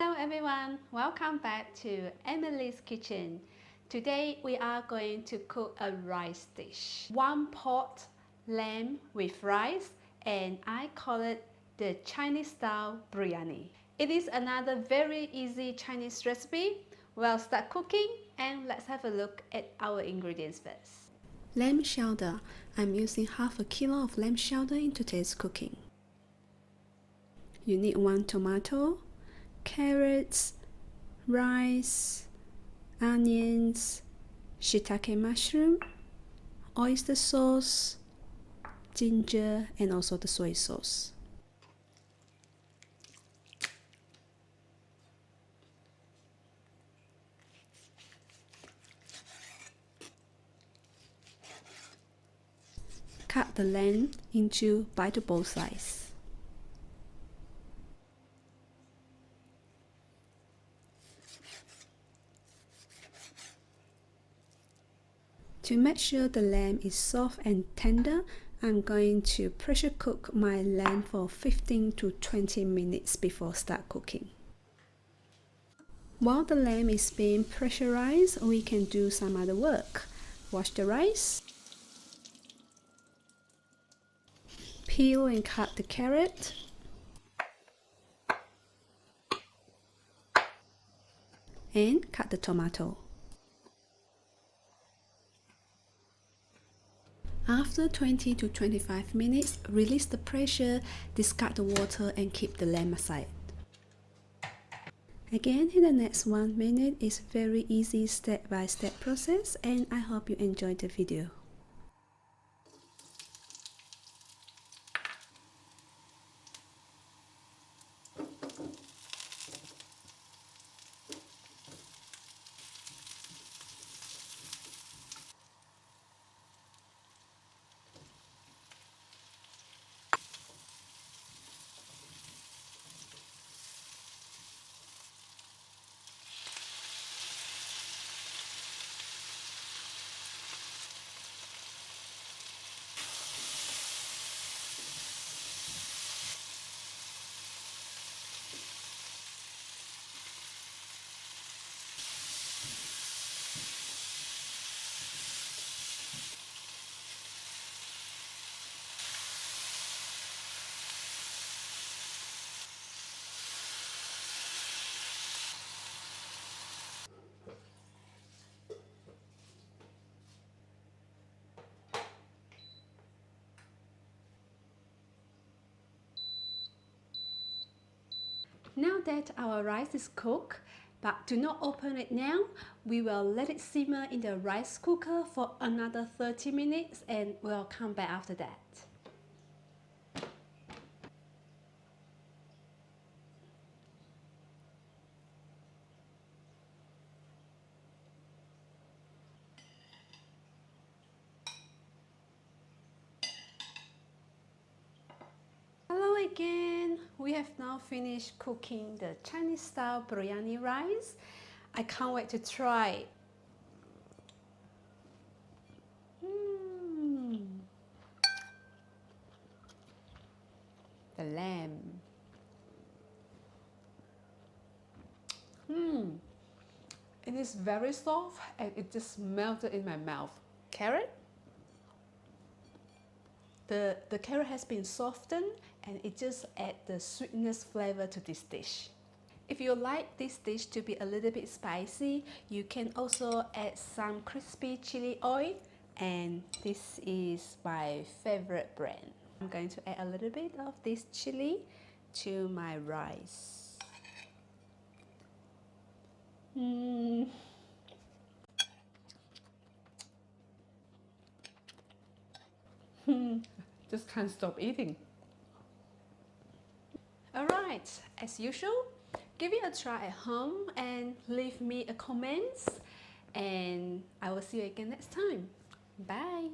Hello everyone, welcome back to Emily's Kitchen. Today we are going to cook a rice dish. One pot lamb with rice, and I call it the Chinese style biryani. It is another very easy Chinese recipe. We'll start cooking and let's have a look at our ingredients first. Lamb shoulder. I'm using half a kilo of lamb shoulder in today's cooking. You need 1 tomato, carrots, rice, onions, shiitake mushroom, oyster sauce, ginger, and also the soy sauce. Cut the lamb into biteable slices. To make sure the lamb is soft and tender, I'm going to pressure cook my lamb for 15 to 20 minutes before start cooking. While the lamb is being pressurized, we can do some other work. Wash the rice, peel and cut the carrot, and cut the tomato. After 20 to 25 minutes, release the pressure, discard the water, and keep the lamb aside. Again, in the next 1 minute, it's very easy step-by-step process, and I hope you enjoyed the video. Now that our rice is cooked, but do not open it now, we will let it simmer in the rice cooker for another 30 minutes and we'll come back after that. Hello again! We have now finished cooking the Chinese style biryani rice. I can't wait to try. The lamb. It is very soft and it just melted in my mouth. Carrot. The carrot has been softened and it just adds the sweetness flavor to this dish. If you like this dish to be a little bit spicy, you can also add some crispy chili oil, and this is my favorite brand. I'm going to add a little bit of this chili to my rice. Just can't stop eating. Alright, as usual, give it a try at home and leave me a comment, and I will see you again next time. Bye!